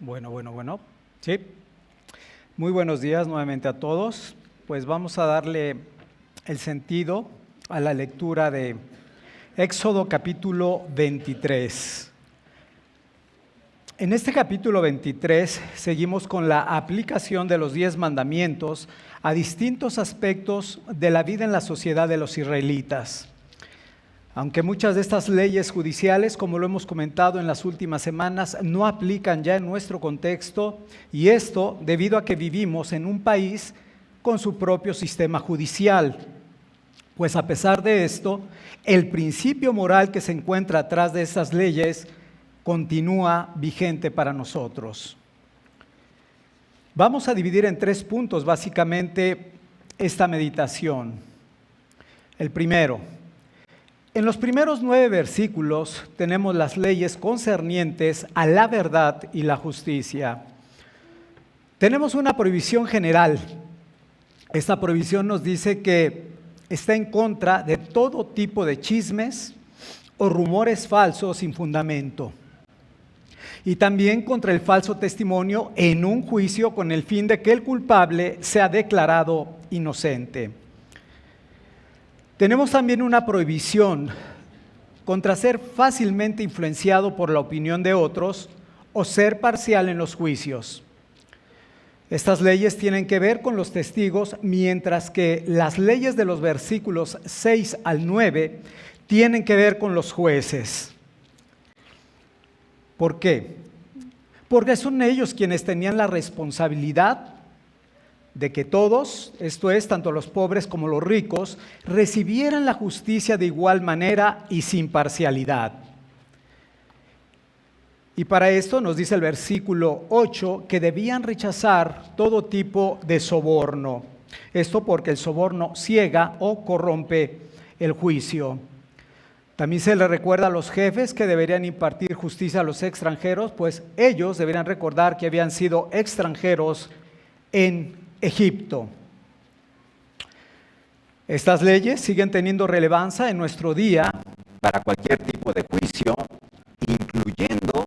Bueno. Sí. Muy buenos días nuevamente a todos. Pues vamos a darle el sentido a la lectura de Éxodo capítulo 23. En este capítulo 23 seguimos con la aplicación de los 10 mandamientos a distintos aspectos de la vida en la sociedad de los israelitas. Aunque muchas de estas leyes judiciales, como lo hemos comentado en las últimas semanas, no aplican ya en nuestro contexto, y esto debido a que vivimos en un país con su propio sistema judicial. Pues a pesar de esto, el principio moral que se encuentra atrás de estas leyes continúa vigente para nosotros. Vamos a dividir en 3 puntos básicamente esta meditación. El primero: en los primeros 9 versículos tenemos las leyes concernientes a la verdad y la justicia. Tenemos una prohibición general. Esta prohibición nos dice que está en contra de todo tipo de chismes o rumores falsos sin fundamento. Y también contra el falso testimonio en un juicio con el fin de que el culpable sea declarado inocente. Tenemos también una prohibición contra ser fácilmente influenciado por la opinión de otros o ser parcial en los juicios. Estas leyes tienen que ver con los testigos, mientras que las leyes de los versículos 6 al 9 tienen que ver con los jueces. ¿Por qué? Porque son ellos quienes tenían la responsabilidad de que todos, esto es, tanto los pobres como los ricos, recibieran la justicia de igual manera y sin parcialidad. Y para esto nos dice el versículo 8 que debían rechazar todo tipo de soborno. Esto porque el soborno ciega o corrompe el juicio. También se le recuerda a los jefes que deberían impartir justicia a los extranjeros, pues ellos deberían recordar que habían sido extranjeros en Egipto. Estas leyes siguen teniendo relevancia en nuestro día para cualquier tipo de juicio, incluyendo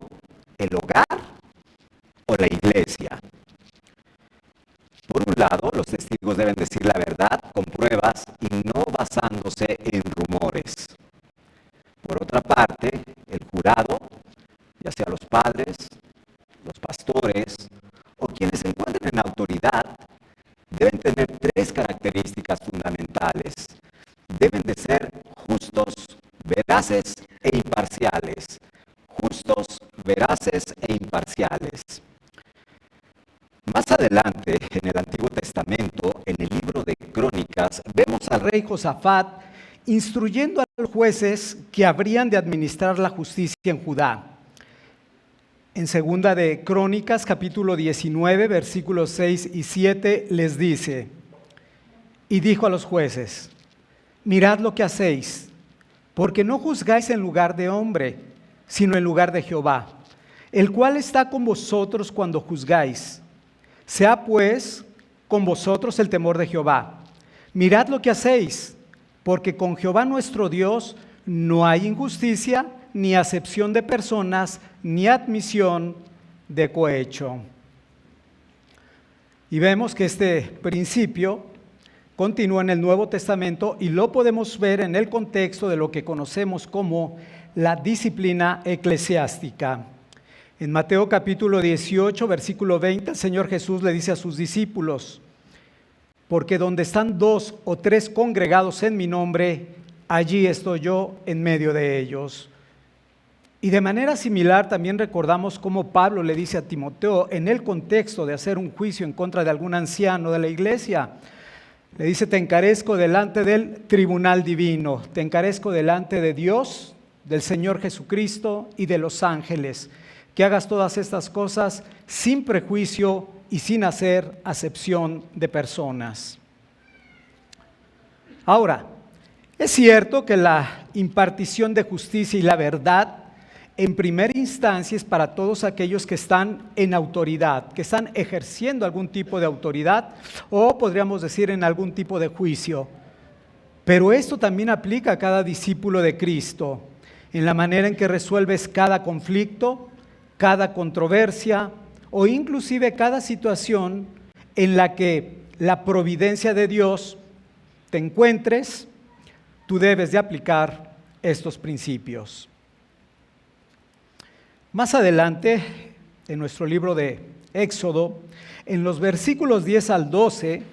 el hogar o la iglesia. Por un lado, los testigos deben decir la verdad con pruebas y no basándose en rumores. Por otra parte, el jurado, ya sea los padres, los pastores o quienes se encuentren en autoridad, deben tener 3 características fundamentales. Deben de ser justos, veraces e imparciales. Justos, veraces e imparciales. Más adelante, en el Antiguo Testamento, en el libro de Crónicas, vemos al rey Josafat instruyendo a los jueces que habrían de administrar la justicia en Judá. En segunda de Crónicas, capítulo 19, versículos 6 y 7, les dice: y dijo a los jueces: mirad lo que hacéis, porque no juzgáis en lugar de hombre, sino en lugar de Jehová, el cual está con vosotros cuando juzgáis. Sea pues con vosotros el temor de Jehová. Mirad lo que hacéis, porque con Jehová nuestro Dios no hay injusticia, ni acepción de personas, ni admisión de cohecho. Y vemos que este principio continúa en el Nuevo Testamento y lo podemos ver en el contexto de lo que conocemos como la disciplina eclesiástica. En Mateo capítulo 18, versículo 20, el Señor Jesús le dice a sus discípulos: porque donde están 2 o 3 congregados en mi nombre, allí estoy yo en medio de ellos. Y de manera similar también recordamos cómo Pablo le dice a Timoteo en el contexto de hacer un juicio en contra de algún anciano de la iglesia. Le dice: te encarezco delante del tribunal divino, te encarezco delante de Dios, del Señor Jesucristo y de los ángeles, que hagas todas estas cosas sin prejuicio y sin hacer acepción de personas. Ahora, es cierto que la impartición de justicia y la verdad en primera instancia es para todos aquellos que están en autoridad, que están ejerciendo algún tipo de autoridad o podríamos decir en algún tipo de juicio. Pero esto también aplica a cada discípulo de Cristo, en la manera en que resuelves cada conflicto, cada controversia o inclusive cada situación en la que la providencia de Dios te encuentres, tú debes de aplicar estos principios. Más adelante, en nuestro libro de Éxodo, en los versículos 10 al 12,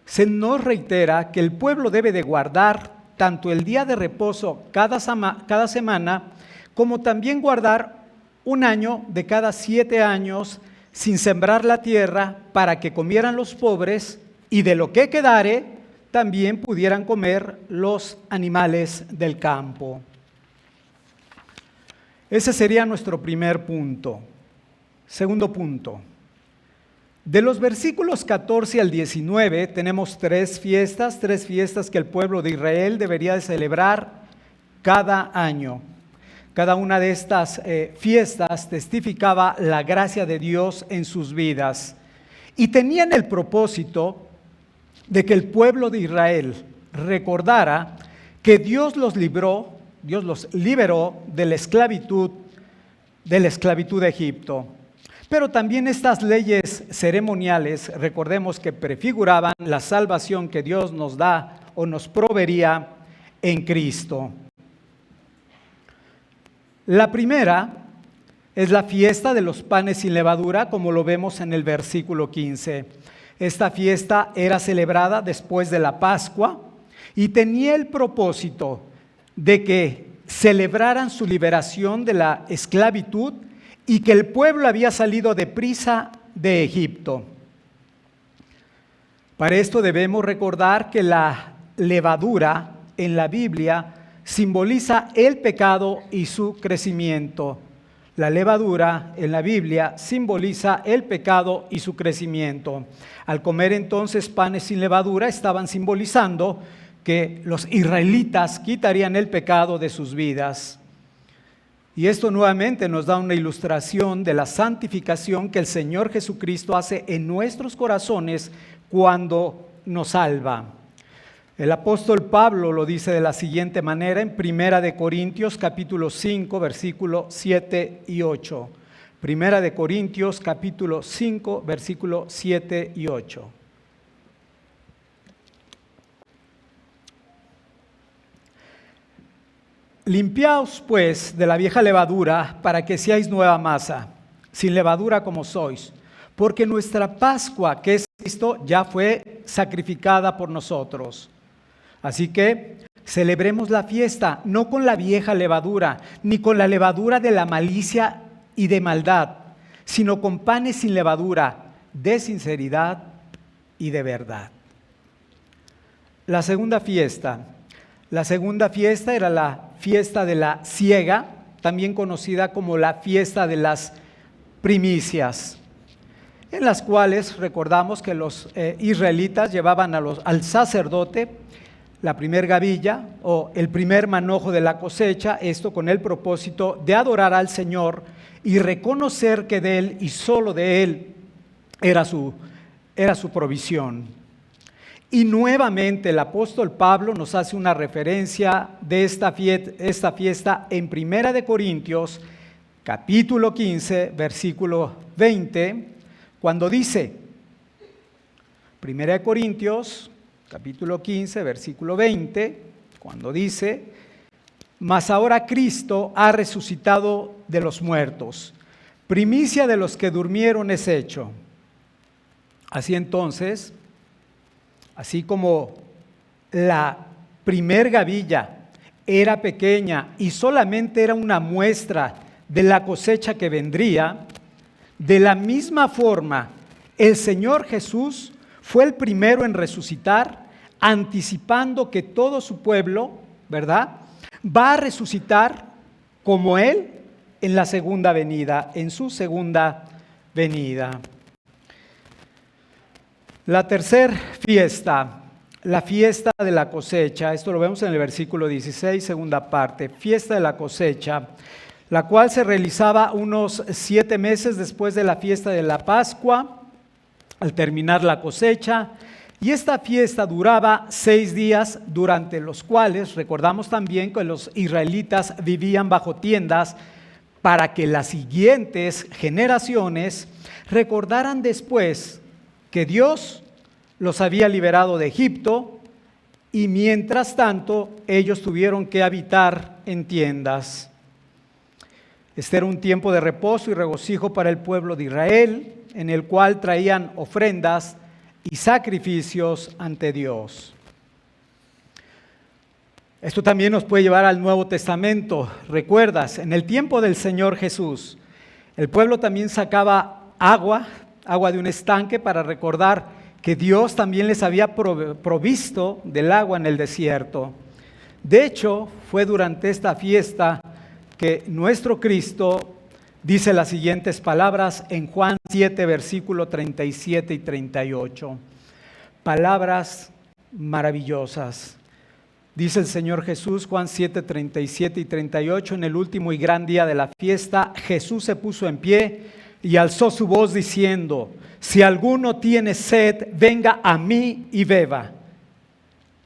se nos reitera que el pueblo debe de guardar tanto el día de reposo cada semana, como también guardar un año de cada 7 años sin sembrar la tierra, para que comieran los pobres, y de lo que quedare también pudieran comer los animales del campo. Ese sería nuestro primer punto. Segundo punto. De los versículos 14 al 19 tenemos tres fiestas que el pueblo de Israel debería de celebrar cada año. Cada una de estas fiestas testificaba la gracia de Dios en sus vidas y tenían el propósito de que el pueblo de Israel recordara que Dios los liberó de la esclavitud de Egipto. Pero también estas leyes ceremoniales, recordemos que prefiguraban la salvación que Dios nos da o nos proveería en Cristo. La primera es la fiesta de los panes sin levadura, como lo vemos en el versículo 15. Esta fiesta era celebrada después de la Pascua y tenía el propósito de que celebraran su liberación de la esclavitud y que el pueblo había salido deprisa de Egipto. Para esto debemos recordar que la levadura en la Biblia simboliza el pecado y su crecimiento. La levadura en la Biblia simboliza el pecado y su crecimiento. Al comer entonces panes sin levadura, estaban simbolizando que los israelitas quitarían el pecado de sus vidas. Y esto nuevamente nos da una ilustración de la santificación que el Señor Jesucristo hace en nuestros corazones cuando nos salva. El apóstol Pablo lo dice de la siguiente manera en Primera de Corintios capítulo 5, versículos 7 y 8. Primera de Corintios capítulo 5, versículos 7 y 8. Limpiaos pues de la vieja levadura para que seáis nueva masa, sin levadura como sois, porque nuestra Pascua, que es Cristo, ya fue sacrificada por nosotros. Así que celebremos la fiesta, no con la vieja levadura, ni con la levadura de la malicia y de maldad, sino con panes sin levadura, de sinceridad y de verdad. La segunda fiesta era la fiesta de la siega, también conocida como la fiesta de las primicias, en las cuales recordamos que los israelitas llevaban al sacerdote la primer gavilla o el primer manojo de la cosecha, esto con el propósito de adorar al Señor y reconocer que de Él y solo de Él era su provisión. Y nuevamente el apóstol Pablo nos hace una referencia de esta fiesta en Primera de Corintios, capítulo 15, versículo 20, cuando dice, Primera de Corintios, capítulo 15, versículo 20, cuando dice, mas ahora Cristo ha resucitado de los muertos, primicia de los que durmieron es hecho. Así entonces, así como la primer gavilla era pequeña y solamente era una muestra de la cosecha que vendría, de la misma forma, el Señor Jesús fue el primero en resucitar, anticipando que todo su pueblo, ¿verdad?, va a resucitar como Él en la segunda venida, en su segunda venida. La tercera fiesta, la fiesta de la cosecha, esto lo vemos en el versículo 16, segunda parte, fiesta de la cosecha, la cual se realizaba unos 7 meses después de la fiesta de la Pascua, al terminar la cosecha, y esta fiesta duraba 6 días, durante los cuales recordamos también que los israelitas vivían bajo tiendas para que las siguientes generaciones recordaran después que Dios los había liberado de Egipto y mientras tanto ellos tuvieron que habitar en tiendas. Este era un tiempo de reposo y regocijo para el pueblo de Israel, en el cual traían ofrendas y sacrificios ante Dios. Esto también nos puede llevar al Nuevo Testamento. ¿Recuerdas? En el tiempo del Señor Jesús, el pueblo también sacaba agua de un estanque para recordar que Dios también les había provisto del agua en el desierto. De hecho, fue durante esta fiesta que nuestro Cristo dice las siguientes palabras en Juan 7, versículo 37 y 38. Palabras maravillosas. Dice el Señor Jesús, Juan 7, 37 y 38, en el último y gran día de la fiesta, Jesús se puso en pie y alzó su voz diciendo: si alguno tiene sed, venga a mí y beba.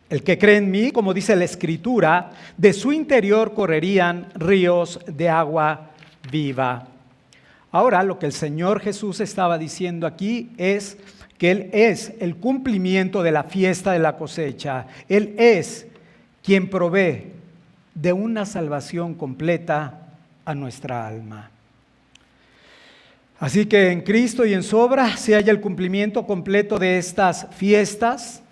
El que cree en mí, como dice la Escritura, de su interior correrían ríos de agua viva. Ahora, lo que el Señor Jesús estaba diciendo aquí es que Él es el cumplimiento de la fiesta de la cosecha. Él es quien provee de una salvación completa a nuestra alma. Así que en Cristo y en su obra se halla el cumplimiento completo de estas fiestas,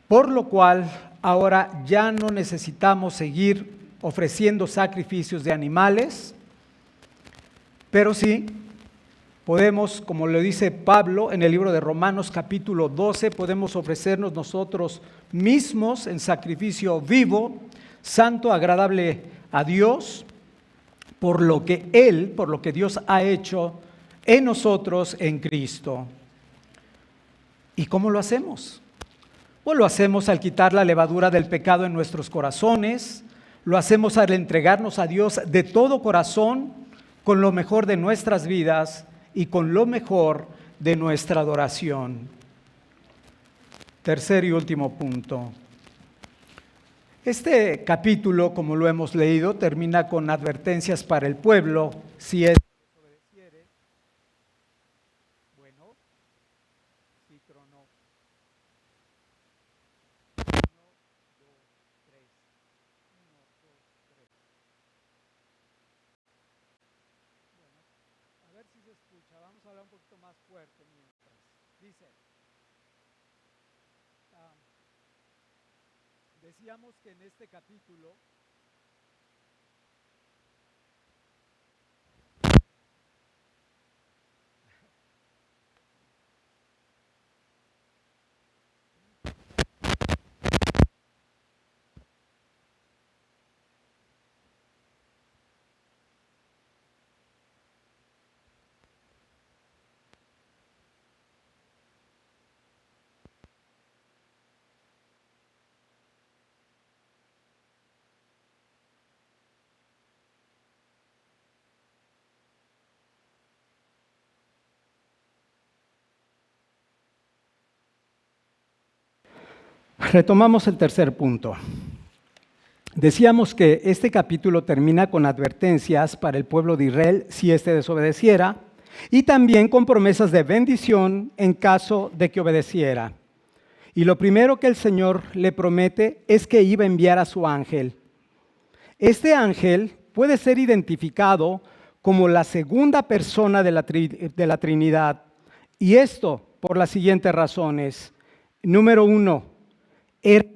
por lo cual ahora ya no necesitamos seguir ofreciendo sacrificios de animales, pero sí podemos, como lo dice Pablo en el libro de Romanos capítulo 12, podemos ofrecernos nosotros mismos en sacrificio vivo, santo, agradable a Dios, por lo que Dios ha hecho en nosotros en Cristo. ¿Y cómo lo hacemos? Pues lo hacemos al quitar la levadura del pecado en nuestros corazones, lo hacemos al entregarnos a Dios de todo corazón, con lo mejor de nuestras vidas y con lo mejor de nuestra adoración. Tercer y último punto. Este capítulo, como lo hemos leído, termina con advertencias para el pueblo. Si es desobedeciere, bueno, si tronó. 1, 2, 3. 1, 2, 3. Bueno, a ver si se escucha. Vamos a hablar un poquito más fuerte mientras. Dice, decíamos que en este capítulo retomamos el tercer punto. Decíamos que este capítulo termina con advertencias para el pueblo de Israel si éste desobedeciera y también con promesas de bendición en caso de que obedeciera. Y lo primero que el Señor le promete es que iba a enviar a su ángel. Este ángel puede ser identificado como la segunda persona de la Trinidad, y esto por las siguientes razones. Número 1, era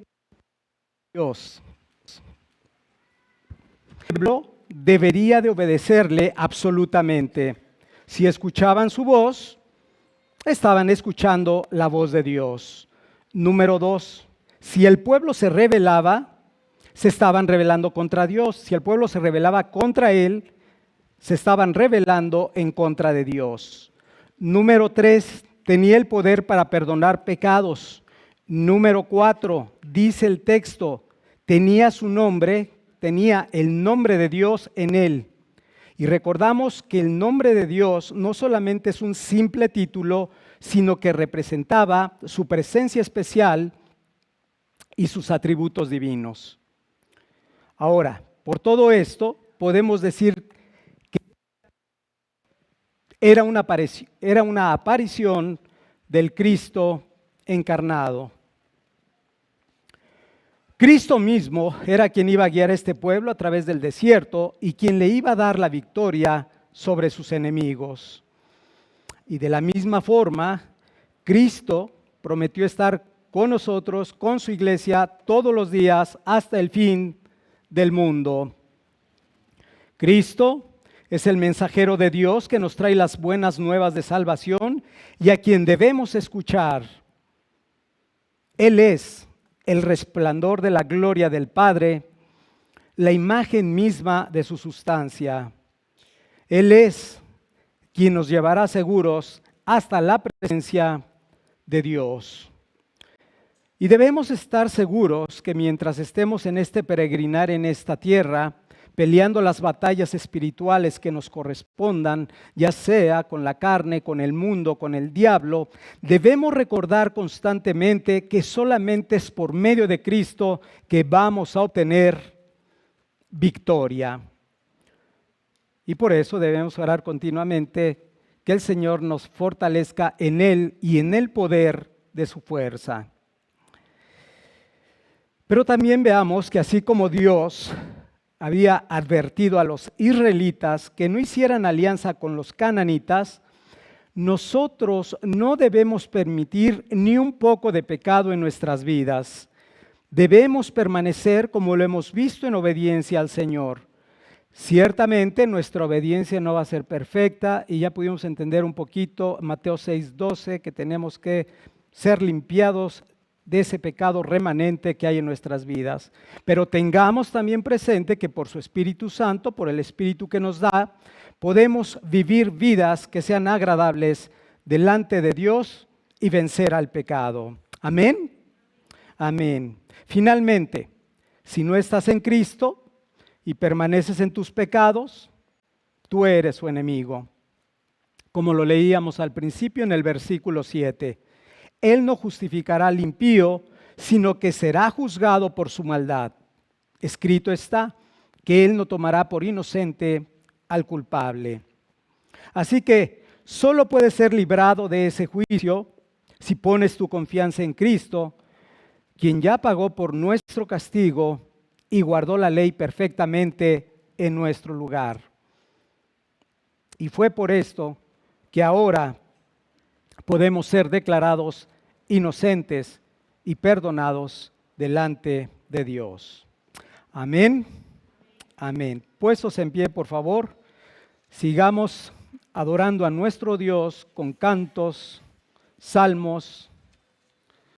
Dios. El pueblo debería de obedecerle absolutamente. Si escuchaban su voz, estaban escuchando la voz de Dios. Número 2, si el pueblo se rebelaba, se estaban rebelando contra Dios. Si el pueblo se rebelaba contra Él, se estaban rebelando en contra de Dios. Número 3, tenía el poder para perdonar pecados. Número 4, dice el texto, tenía el nombre de Dios en él. Y recordamos que el nombre de Dios no solamente es un simple título, sino que representaba su presencia especial y sus atributos divinos. Ahora, por todo esto, podemos decir Era una aparición del Cristo encarnado. Cristo mismo era quien iba a guiar a este pueblo a través del desierto y quien le iba a dar la victoria sobre sus enemigos. Y de la misma forma, Cristo prometió estar con nosotros, con su iglesia, todos los días hasta el fin del mundo. Cristo es el mensajero de Dios que nos trae las buenas nuevas de salvación y a quien debemos escuchar. Él es el resplandor de la gloria del Padre, la imagen misma de su sustancia. Él es quien nos llevará seguros hasta la presencia de Dios. Y debemos estar seguros que mientras estemos en este peregrinar en esta tierra, peleando las batallas espirituales que nos correspondan, ya sea con la carne, con el mundo, con el diablo, debemos recordar constantemente que solamente es por medio de Cristo que vamos a obtener victoria. Y por eso debemos orar continuamente que el Señor nos fortalezca en Él y en el poder de su fuerza. Pero también veamos que así como Dios había advertido a los israelitas que no hicieran alianza con los cananitas, nosotros no debemos permitir ni un poco de pecado en nuestras vidas. Debemos permanecer, como lo hemos visto, en obediencia al Señor. Ciertamente nuestra obediencia no va a ser perfecta y ya pudimos entender un poquito Mateo 6:12 que tenemos que ser limpiados de ese pecado remanente que hay en nuestras vidas. Pero tengamos también presente que por su Espíritu Santo, por el Espíritu que nos da, podemos vivir vidas que sean agradables delante de Dios y vencer al pecado. Amén. Amén. Finalmente, si no estás en Cristo y permaneces en tus pecados, tú eres su enemigo. Como lo leíamos al principio en el versículo 7. Él no justificará al impío, sino que será juzgado por su maldad. Escrito está que Él no tomará por inocente al culpable. Así que solo puedes ser librado de ese juicio si pones tu confianza en Cristo, quien ya pagó por nuestro castigo y guardó la ley perfectamente en nuestro lugar. Y fue por esto que ahora podemos ser declarados inocentes y perdonados delante de Dios. Amén. Amén. Puestos en pie, por favor, sigamos adorando a nuestro Dios con cantos, salmos